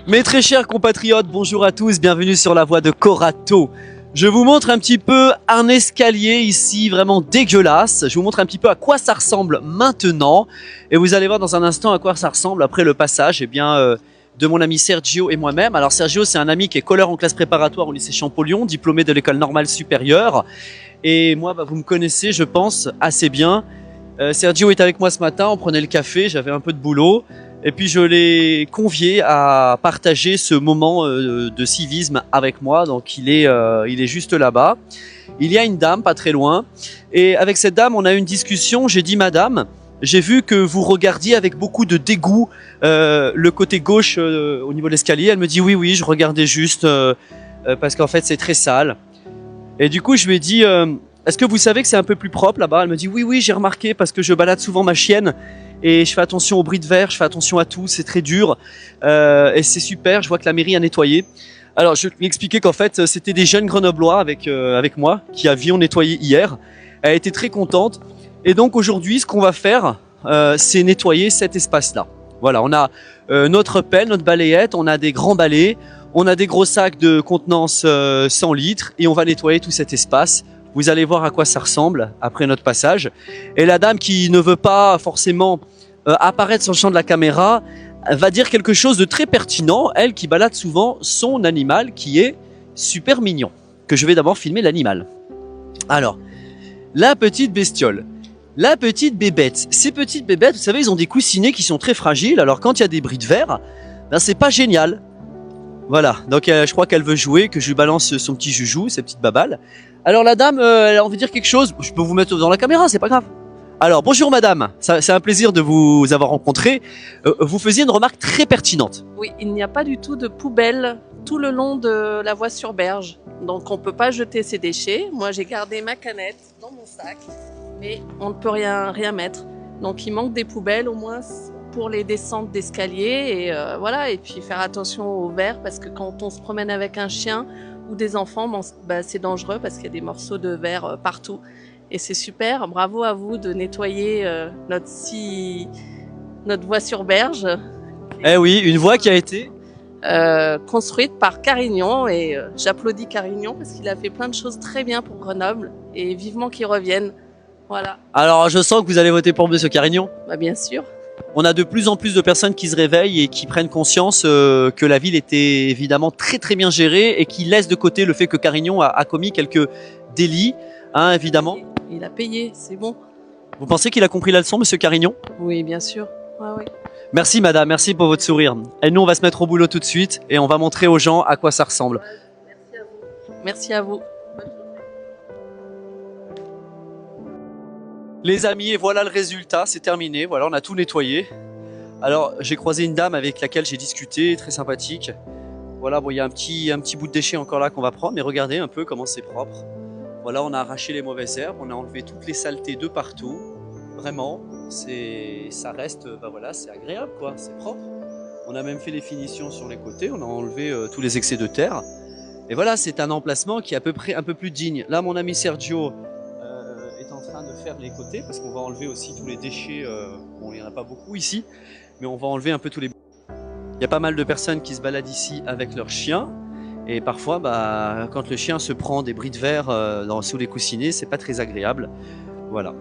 Mes très chers compatriotes, bonjour à tous, bienvenue sur la voie de Corato. Je vous montre un petit peu un escalier ici vraiment dégueulasse. Je vous montre un petit peu à quoi ça ressemble maintenant. Et vous allez voir dans un instant à quoi ça ressemble après le passage de mon ami Sergio et moi-même. Alors Sergio, c'est un ami qui est colleur en classe préparatoire au lycée Champollion, diplômé de l'école normale supérieure. Et moi, vous me connaissez, je pense, assez bien. Sergio est avec moi ce matin, on prenait le café, j'avais un peu de boulot. Et puis je l'ai convié à partager ce moment de civisme avec moi. Donc il est juste là-bas. Il y a une dame pas très loin. Et avec cette dame, on a eu une discussion. J'ai dit, madame, j'ai vu que vous regardiez avec beaucoup de dégoût le côté gauche au niveau de l'escalier. Elle me dit, oui, je regardais juste parce qu'en fait c'est très sale. Et du coup je lui ai dit, est-ce que vous savez que c'est un peu plus propre là-bas? Elle me dit, oui, j'ai remarqué parce que je balade souvent ma chienne. Et je fais attention aux bris de verre, je fais attention à tout, c'est très dur et c'est super, je vois que la mairie a nettoyé. Alors je lui ai expliqué qu'en fait c'était des jeunes grenoblois avec moi qui avions nettoyé hier. Elle était très contente et donc aujourd'hui ce qu'on va faire c'est nettoyer cet espace-là. Voilà, on a notre pelle, notre balayette, on a des grands balais, on a des gros sacs de contenance 100 litres et on va nettoyer tout cet espace. Vous allez voir à quoi ça ressemble après notre passage. Et la dame qui ne veut pas forcément apparaître sur le champ de la caméra va dire quelque chose de très pertinent. Elle qui balade souvent son animal qui est super mignon. Que je vais d'abord filmer l'animal. Alors, la petite bestiole. La petite bébête. Ces petites bébêtes, vous savez, ils ont des coussinets qui sont très fragiles. Alors quand il y a des bris de verre, ben, c'est pas génial. Voilà, donc je crois qu'elle veut jouer, que je lui balance son petit joujou, sa petite babale. Alors la dame, elle a envie de dire quelque chose. Je peux vous mettre dans la caméra, c'est pas grave. Alors bonjour madame, c'est un plaisir de vous avoir rencontré. Vous faisiez une remarque très pertinente. Oui, il n'y a pas du tout de poubelle tout le long de la voie sur berge. Donc on ne peut pas jeter ses déchets. Moi j'ai gardé ma canette dans mon sac, mais on ne peut rien mettre. Donc il manque des poubelles au moins pour les descentes d'escalier et voilà, et puis faire attention aux verres parce que quand on se promène avec un chien ou des enfants, c'est dangereux parce qu'il y a des morceaux de verre partout et c'est super. Bravo à vous de nettoyer notre voie sur berge. Eh oui, une voie qui a été construite par Carignon et j'applaudis Carignon parce qu'il a fait plein de choses très bien pour Grenoble et vivement qu'il revienne. Voilà. Alors je sens que vous allez voter pour Monsieur Carignon. Bah, bien sûr. On a de plus en plus de personnes qui se réveillent et qui prennent conscience que la ville était évidemment très très bien gérée et qui laissent de côté le fait que Carignon a commis quelques délits, hein, évidemment. Il a payé, c'est bon. Vous pensez qu'il a compris la leçon, Monsieur Carignon? Oui, bien sûr. Oui. Merci madame, merci pour votre sourire. Et nous on va se mettre au boulot tout de suite et on va montrer aux gens à quoi ça ressemble. Merci à vous. Merci à vous. Les amis, et voilà le résultat, c'est terminé, voilà, on a tout nettoyé. Alors, j'ai croisé une dame avec laquelle j'ai discuté, très sympathique. Voilà, bon, il y a un petit bout de déchet encore là qu'on va prendre, mais regardez un peu comment c'est propre. Voilà, on a arraché les mauvaises herbes, on a enlevé toutes les saletés de partout. Vraiment, ça reste, voilà, c'est agréable, quoi, c'est propre. On a même fait les finitions sur les côtés, on a enlevé tous les excès de terre. Et voilà, c'est un emplacement qui est à peu près un peu plus digne. Là, mon ami Sergio est en train de faire les côtés parce qu'on va enlever aussi tous les déchets. Bon, il n'y en a pas beaucoup ici, mais on va enlever un peu tous les... Il y a pas mal de personnes qui se baladent ici avec leurs chiens et parfois, quand le chien se prend des bris de verre sous les coussinets, c'est pas très agréable. Voilà.